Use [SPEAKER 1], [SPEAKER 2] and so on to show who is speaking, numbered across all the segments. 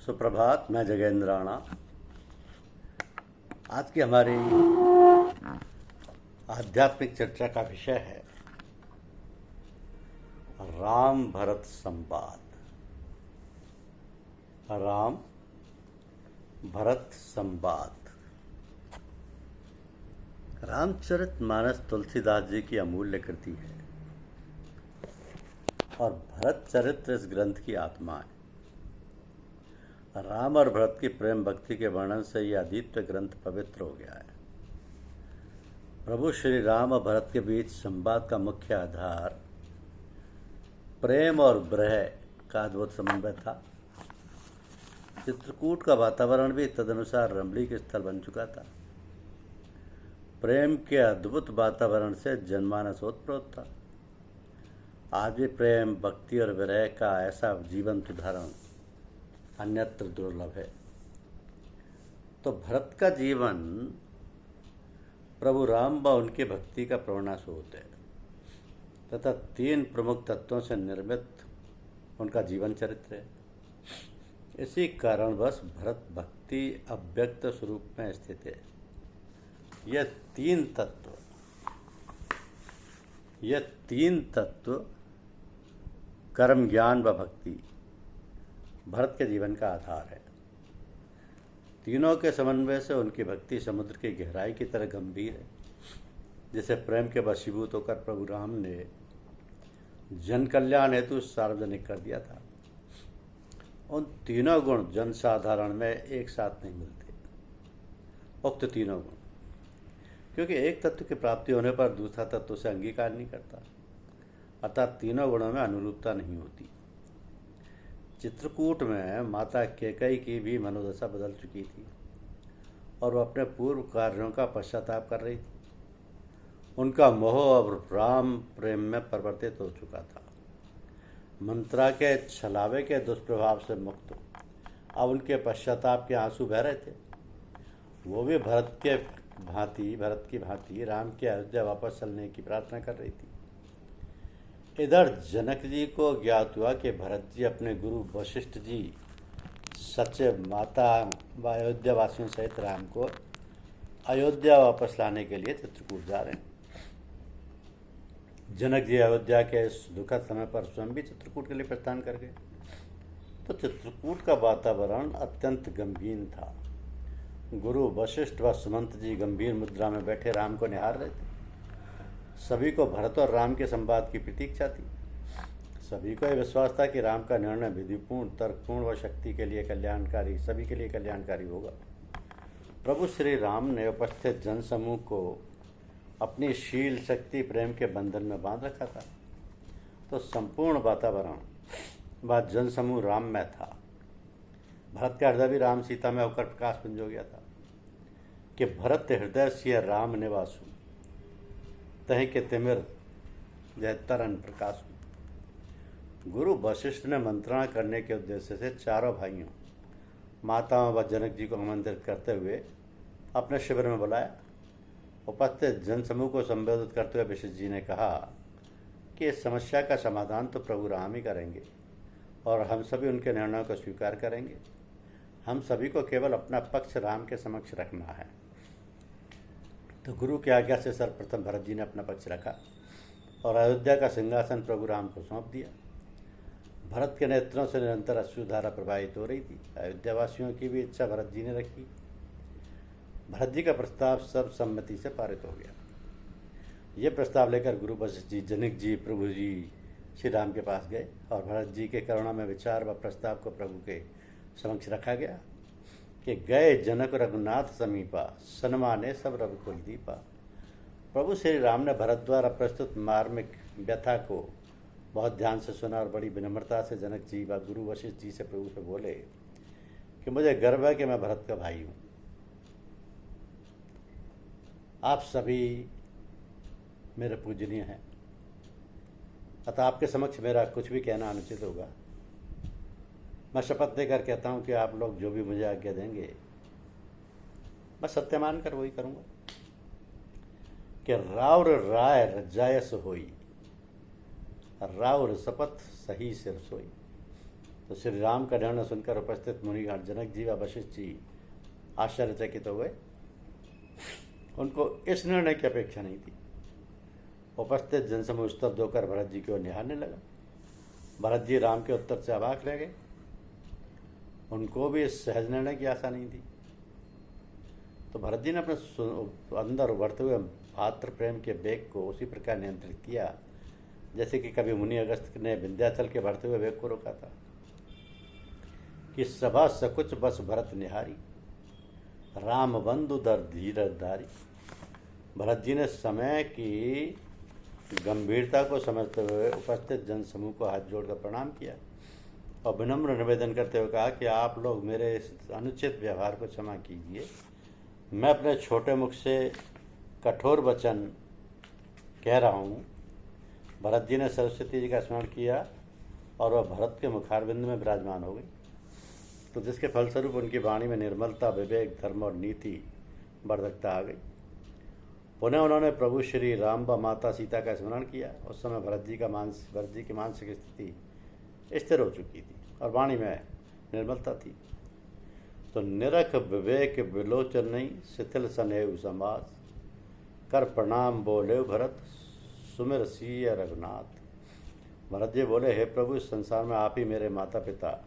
[SPEAKER 1] सुप्रभात। मैं जगेंद्र राणा। आज की हमारी आध्यात्मिक चर्चा का विषय है राम भरत संवाद। राम भरत संवाद। रामचरितमानस तुलसीदास जी की अमूल्य कृति है और भरत चरित्र इस ग्रंथ की आत्मा है। राम और भरत की प्रेम भक्ति के वर्णन से यह अद्वितीय ग्रंथ पवित्र हो गया है। प्रभु श्री राम और भरत के बीच संवाद का मुख्य आधार प्रेम और विरह का अद्भुत समन्वय था। चित्रकूट का वातावरण भी तदनुसार रमणीक स्थल बन चुका था। प्रेम के अद्भुत वातावरण से जनमानस ओतप्रोत था। आज भी प्रेम, भक्ति और विरह का ऐसा जीवंत उदाहरण अन्यत्र दुर्लभ है। तो भरत का जीवन प्रभु राम व उनकी भक्ति का पूर्णास्रोत है तथा 3 प्रमुख तत्वों से निर्मित उनका जीवन चरित्र है। इसी कारणवश भरत भक्ति अव्यक्त स्वरूप में स्थित है। यह तीन तत्व कर्म, ज्ञान व भक्ति भरत के जीवन का आधार है। तीनों के समन्वय से उनकी भक्ति समुद्र की गहराई की तरह गंभीर है, जिसे प्रेम के वशीभूत होकर प्रभु राम ने जन कल्याण हेतु सार्वजनिक कर दिया था। उन तीनों गुण जन साधारण में एक साथ नहीं मिलते। उक्त तीनों गुण, क्योंकि एक तत्व की प्राप्ति होने पर दूसरा तत्व उसे अंगीकार नहीं करता, अर्थात तीनों गुणों में अनुरूपता नहीं होती। चित्रकूट में माता कैकेयी की भी मनोदशा बदल चुकी थी और वह अपने पूर्व कार्यों का पश्चाताप कर रही थी। उनका मोह और राम प्रेम में परिवर्तित हो चुका था। मंत्रा के छलावे के दुष्प्रभाव से मुक्त अब उनके पश्चाताप के आंसू बह रहे थे। वो भी भरत की भांति राम के अयोध्या वापस चलने की प्रार्थना कर रही थी। इधर जनक जी को ज्ञात हुआ कि भरत जी अपने गुरु वशिष्ठ जी, सचिव, माता व अयोध्या वासियों सहित राम को अयोध्या वापस लाने के लिए चित्रकूट जा रहे हैं। जनक जी अयोध्या के इस दुखद समय पर स्वयं भी चित्रकूट के लिए प्रस्थान कर गए। तो चित्रकूट का वातावरण अत्यंत गंभीर था। गुरु वशिष्ठ व सुमंत जी गंभीर मुद्रा में बैठे राम को निहार रहे थे। सभी को भरत और राम के संवाद की प्रतीक्षा थी। सभी को यह विश्वास था कि राम का निर्णय विधिपूर्ण, तर्कपूर्ण व शक्ति के लिए कल्याणकारी, सभी के लिए कल्याणकारी होगा। प्रभु श्री राम ने उपस्थित जनसमूह को अपनी शील, शक्ति, प्रेम के बंधन में बांध रखा था। तो संपूर्ण वातावरण व जनसमूह राम में था। भरत का हृदय भी राम सीता में होकर प्रकाशपुंज हो गया था कि भरत हृदय सिय राम निवासु, तहीं के तिमिर जय तरन प्रकाश। गुरु वशिष्ठ ने मंत्रणा करने के उद्देश्य से चारों भाइयों, माताओं व जनक जी को आमंत्रित करते हुए अपने शिविर में बुलाया। उपस्थित जनसमूह को संबोधित करते हुए वशिष्ठ जी ने कहा कि इस समस्या का समाधान तो प्रभु राम ही करेंगे और हम सभी उनके निर्णयों को स्वीकार करेंगे। हम सभी को केवल अपना पक्ष राम के समक्ष रखना है। तो गुरु की आज्ञा से सर्वप्रथम भरत जी ने अपना पक्ष रखा और अयोध्या का सिंहासन प्रभु राम को सौंप दिया। भरत के नेत्रों से निरंतर अश्रुधारा प्रवाहित हो रही थी। अयोध्यावासियों की भी इच्छा भरत जी ने रखी। भरत जी का प्रस्ताव सर्वसम्मति से पारित हो गया। ये प्रस्ताव लेकर गुरु वशिष्ठ जी, जनक जी, प्रभु जी श्री राम के पास गए और भरत जी के करुणा में विचार व प्रस्ताव को प्रभु के समक्ष रखा गया कि गए जनक रघुनाथ समीपा, सन्माने सब रघुकुल दीपा। प्रभु श्री राम ने भरत द्वारा प्रस्तुत मार्मिक व्यथा को बहुत ध्यान से सुना और बड़ी विनम्रता से जनक जी व गुरु वशिष्ठ जी से प्रभु से बोले कि मुझे गर्व है कि मैं भरत का भाई हूँ। आप सभी मेरे पूजनीय हैं, अतः आपके समक्ष मेरा कुछ भी कहना अनुचित होगा। मैं शपथ देकर कहता हूँ कि आप लोग जो भी मुझे आज्ञा देंगे मैं सत्य मानकर वही करूँगा। कि राउर राय रजायस होई, राउर शपथ सही सिर सोई। तो श्री राम का निर्णय सुनकर उपस्थित मुनिगण जनक जी व वशिष्ठ जी आश्चर्यचकित हो गए। उनको इस निर्णय की अपेक्षा नहीं थी। उपस्थित जनसमूह स्तब्ध होकर भरत जी की ओर निहारने लगा। भरत जी राम के उत्तर से अवाक रह गए। उनको भी इस सहज निर्णय की आशा नहीं थी। तो भरत जी ने अपने अंदर उभरते हुए भातृ प्रेम के वेग को उसी प्रकार नियंत्रित किया जैसे कि कभी मुनि अगस्त ने विंध्याचल के बढ़ते हुए वेग को रोका था। कि सभा सकुच बस भरत निहारी, राम बंधु दर धीरज धारी। भरत जी ने समय की गंभीरता को समझते हुए उपस्थित जनसमूह को हाथ जोड़कर प्रणाम किया और विनम्र निवेदन करते हुए कहा कि आप लोग मेरे इस अनुचित व्यवहार को क्षमा कीजिए। मैं अपने छोटे मुख से कठोर वचन कह रहा हूँ। भरत जी ने सरस्वती जी का स्मरण किया और वह भरत के मुखारविंद में विराजमान हो गई। तो जिसके फलस्वरूप उनकी वाणी में निर्मलता, विवेक, धर्म और नीति वर्धकता आ गई। पुनः उन्होंने प्रभु श्री राम व माता सीता का स्मरण किया। उस समय भरत जी की मानसिक स्थिति स्थिर हो चुकी थी और वाणी में निर्मलता थी। तो निरख विवेक विलोचन नहीं, शिथिल सनेह समास, कर प्रणाम बोले भरत, सुमिर सिय रघुनाथ। भरत जी बोले, हे प्रभु, इस संसार में आप ही मेरे माता पिता,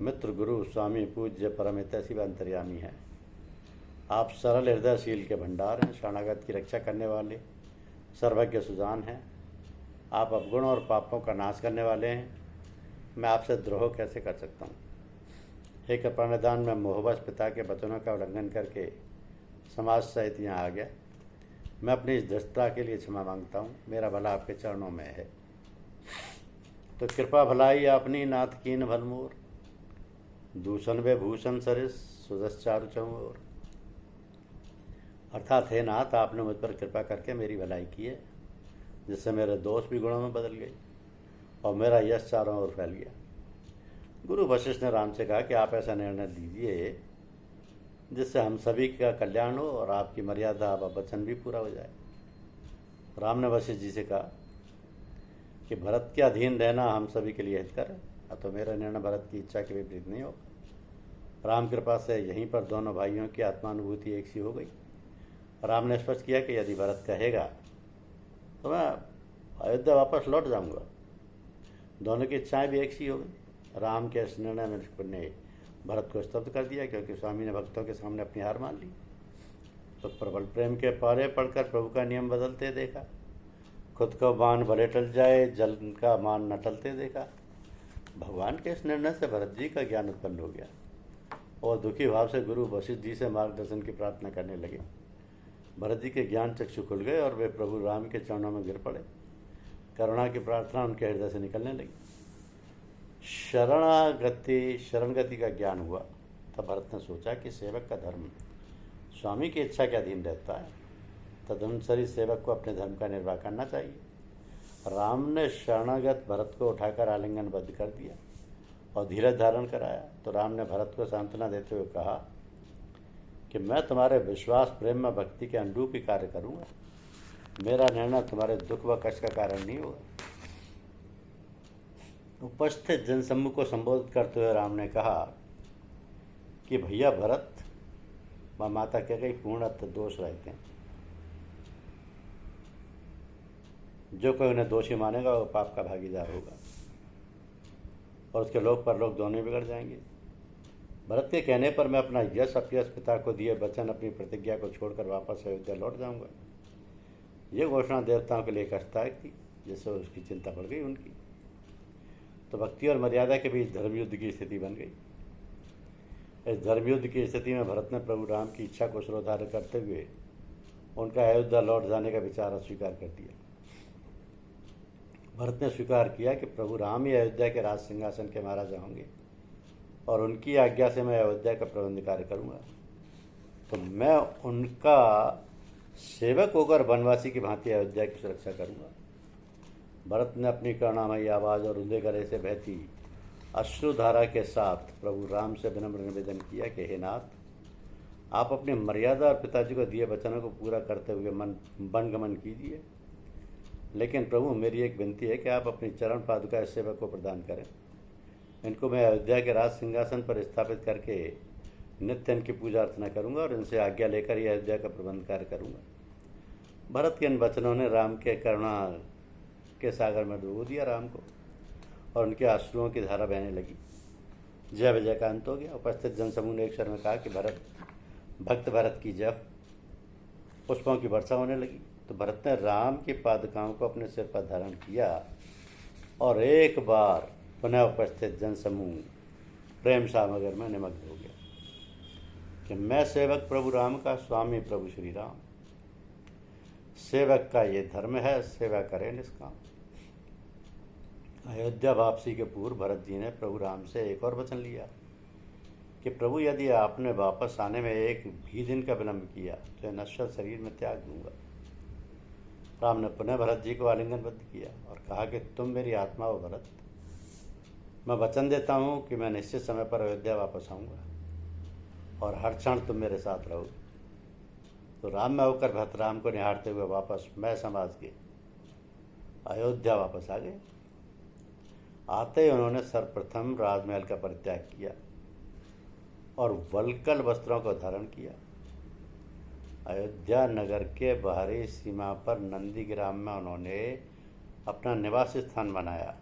[SPEAKER 1] मित्र, गुरु, स्वामी, पूज्य, परम हितैषी व अंतर्यामी हैं। आप सरल हृदयशील के भंडार हैं, शरणागत की रक्षा करने वाले, सर्वज्ञ सुजान हैं। आप अवगुण और पापों का नाश करने वाले हैं। मैं आपसे द्रोह कैसे कर सकता हूँ? हे कृपानिधान, मैं मोहवश पिता के वचनों का उल्लंघन करके समाज सहित यहाँ आ गया। मैं अपनी इस धृष्टता के लिए क्षमा मांगता हूँ। मेरा भला आपके चरणों में है। तो कृपा भलाई आपनी नाथ कीन भलमोर, दूषण वे भूषण सरिस सुदश्चारु चौर। अर्थात हे नाथ, आपने मुझ पर कृपा करके मेरी भलाई की है, जिससे मेरे दोष भी गुणों में बदल गए और मेरा यश चारों ओर फैल गया। गुरु वशिष्ठ ने राम से कहा कि आप ऐसा निर्णय दीजिए जिससे हम सभी का कल्याण हो और आपकी मर्यादा व वचन भी पूरा हो जाए। राम ने वशिष्ठ जी से कहा कि भरत के अधीन रहना हम सभी के लिए हितकर है, अतः मेरा निर्णय भरत की इच्छा के विपरीत नहीं होगा। राम कृपा से यहीं पर दोनों भाइयों की आत्मानुभूति एक सी हो गई। राम ने स्पष्ट किया कि यदि भरत कहेगा तो मैं अयोध्या वापस लौट जाऊंगा। दोनों की इच्छाएं भी एक सी हो गई। राम के इस निर्णय ने भरत को स्तब्ध कर दिया, क्योंकि स्वामी ने भक्तों के सामने अपनी हार मान ली। तो प्रबल प्रेम के पारे पढ़कर प्रभु का नियम बदलते देखा। खुद को मान भले टल जाए, जल का मान न टलते देखा। भगवान के इस निर्णय से भरत जी का ज्ञान उत्पन्न हो गया और दुखी भाव से गुरु वशिष्ठ जी से मार्गदर्शन की प्रार्थना करने लगे। भरत जी के ज्ञान चक्षु खुल गए और वे प्रभु राम के चरणों में गिर पड़े। करुणा की प्रार्थना उनके हृदय से निकलने लगी। शरणगति का ज्ञान हुआ। तब भरत ने सोचा कि सेवक का धर्म स्वामी की इच्छा के अधीन रहता है, तदनुसार सेवक को अपने धर्म का निर्वाह करना चाहिए। राम ने शरणागत भरत को उठाकर आलिंगनबद्ध कर दिया और धीरज धारण कराया। तो राम ने भरत को सांत्वना देते हुए कहा कि मैं तुम्हारे विश्वास, प्रेम में भक्ति के अनुरूप ही कार्य करूँगा। मेरा निर्णय तुम्हारे दुख व कष्ट का कारण नहीं होगा। उपस्थित जनसमूह को संबोधित करते हुए राम ने कहा कि भैया भरत व माता के कई पूर्णतः दोष रहते हैं। जो कोई उन्हें दोषी मानेगा वो पाप का भागीदार होगा और उसके लोक परलोक दोनों बिगड़ जाएंगे। भरत के कहने पर मैं अपना यश अपयश, पिता को दिए वचन, अपनी प्रतिज्ञा को छोड़कर वापस अयोध्या लौट जाऊंगा। ये घोषणा देवताओं के लिए कष्टदायक थी, जिससे उसकी चिंता बढ़ गई उनकी। तो भक्ति और मर्यादा के बीच धर्मयुद्ध की स्थिति बन गई। इस धर्मयुद्ध की स्थिति में भरत ने प्रभु राम की इच्छा को शिरोधार्य करते हुए उनका अयोध्या लौट जाने का विचार अस्वीकार कर दिया। भरत ने स्वीकार किया कि प्रभु राम ही अयोध्या के राज सिंहासन के महाराजा होंगे और उनकी आज्ञा से मैं अयोध्या का प्रबंध कार्य करूँगा। तो मैं उनका सेवक होकर वनवासी की भांति अयोध्या की सुरक्षा करूँगा। भरत ने अपनी करुणामयी आवाज़ और रुंधे गले से बहती अश्रुधारा के साथ प्रभु राम से विनम्र निवेदन किया कि हे नाथ, आप अपनी मर्यादा और पिताजी को दिए वचनों को पूरा करते हुए वनगमन कीजिए। लेकिन प्रभु, मेरी एक विनती है कि आप अपनी चरण पादुका इस सेवक को प्रदान करें। इनको मैं अयोध्या के राज सिंहासन पर स्थापित करके नित्य इनकी पूजा अर्चना करूंगा और इनसे आज्ञा लेकर ही अयोध्या का प्रबंध कार्य करूंगा। भरत के इन वचनों ने राम के करुणा के सागर में डुबो दिया राम को, और उनके आंसुओं की धारा बहने लगी। जय विजय का अंत हो गया। उपस्थित जनसमूह ने एक स्वर में कहा कि भक्त भरत की जय। पुष्पों की वर्षा होने लगी तो भरत ने राम की पादुकाओं को अपने सिर पर धारण किया और एक बार पुनः उपस्थित जनसमूह प्रेम सागर में निमग्न हो गया कि मैं सेवक प्रभु राम का, स्वामी प्रभु श्री राम। सेवक का ये धर्म है, सेवा करे निष्काम। अयोध्या वापसी के पूर्व भरत जी ने प्रभु राम से एक और वचन लिया कि प्रभु यदि आपने वापस आने में एक भी दिन का विलंब किया तो नश्वर शरीर में त्याग दूंगा। राम ने पुनः भरत जी को आलिंगनबद्ध किया और कहा कि तुम मेरी आत्मा हो भरत, मैं वचन देता हूँ कि मैं निश्चित समय पर अयोध्या वापस आऊँगा और हर क्षण तुम मेरे साथ रहो। तो राम में होकर भरत राम को निहारते हुए वापस मैं समाज के अयोध्या वापस आ गए। आते ही उन्होंने सर्वप्रथम राजमहल का परित्याग किया और वल्कल वस्त्रों को धारण किया। अयोध्या नगर के बाहरी सीमा पर नंदीग्राम में उन्होंने अपना निवास स्थान बनाया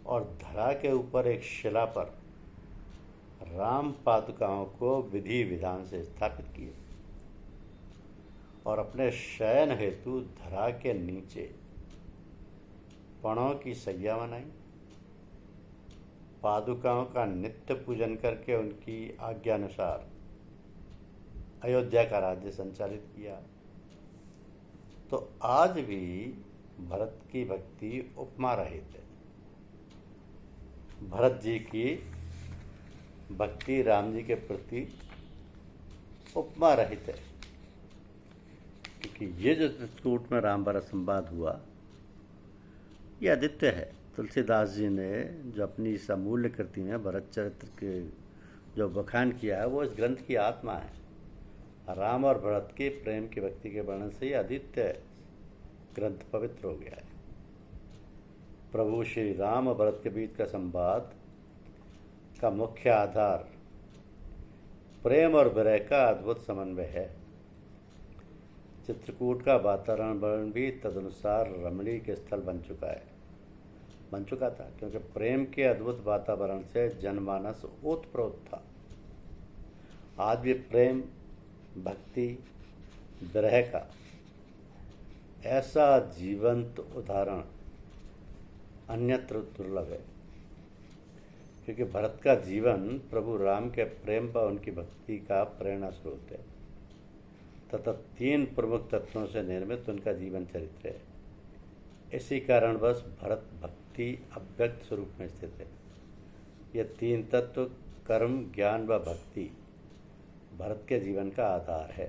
[SPEAKER 1] और धरा के ऊपर एक शिला पर राम पादुकाओं को विधि विधान से स्थापित किए और अपने शयन हेतु धरा के नीचे पणों की सैया बनाई। पादुकाओं का नित्य पूजन करके उनकी आज्ञानुसार अयोध्या का राज्य संचालित किया। तो आज भी भरत की भक्ति उपमा रहित है। भरत जी की भक्ति राम जी के प्रति उपमा रहित है, क्योंकि ये जो चित्रकूट में राम भरत संवाद हुआ ये अद्वितीय है। तुलसीदास जी ने जो अपनी इस अमूल्य कृति में भरत चरित्र के जो बखान किया है वो इस ग्रंथ की आत्मा है। राम और भरत के प्रेम की भक्ति के वर्णन से ये अद्वितीय ग्रंथ पवित्र हो गया है। प्रभु श्री राम और भरत के बीच का संवाद का मुख्य आधार प्रेम और विरह का अद्भुत समन्वय है। चित्रकूट का वातावरण भी तदनुसार रमणीय स्थल बन चुका था, क्योंकि प्रेम के अद्भुत वातावरण से जनमानस ओतप्रोत था। आज भी प्रेम, भक्ति, विरह का ऐसा जीवंत उदाहरण अन्यत्र दुर्लभ है, क्योंकि भरत का जीवन प्रभु राम के प्रेम व उनकी भक्ति का प्रेरणा स्रोत है तथा 3 प्रमुख तत्वों से निर्मित उनका जीवन चरित्र है। इसी कारणवश भरत भक्ति अव्यक्त स्वरूप में स्थित है। ये 3 तत्व कर्म, ज्ञान व भक्ति भरत के जीवन का आधार है।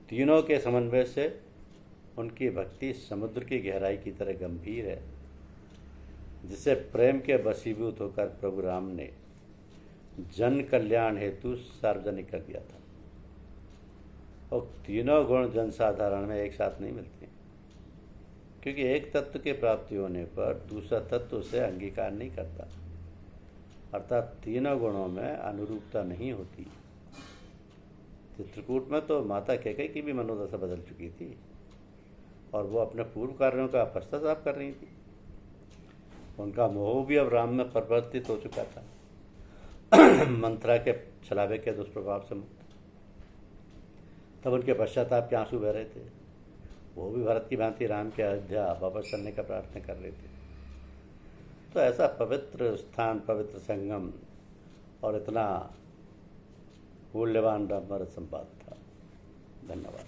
[SPEAKER 1] तीनों के समन्वय से उनकी भक्ति समुद्र की गहराई की तरह गंभीर है, जिसे प्रेम के वशीभूत होकर प्रभु राम ने जन कल्याण हेतु सार्वजनिक कर दिया था। और तीनों गुण जनसाधारण में एक साथ नहीं मिलते, क्योंकि एक तत्व के प्राप्ति होने पर दूसरा तत्व उसे अंगीकार नहीं करता, अर्थात तीनों गुणों में अनुरूपता नहीं होती। चित्रकूट में तो माता कैकेयी की भी मनोदशा बदल चुकी थी और वो अपने पूर्व कार्यों का पश्चाताप कर रही थी। उनका मोह भी अब राम में परिवर्तित हो चुका था मंत्रा के छलावे के दुष्प्रभाव से मुक्त। तब उनके पश्चाताप के आंसू बह रहे थे। वो भी भरत की भांति राम के अयोध्या वापस चलने का प्रार्थना कर रहे थे। तो ऐसा पवित्र स्थान, पवित्र संगम और इतना मूल्यवान राम भरत संवाद था। धन्यवाद।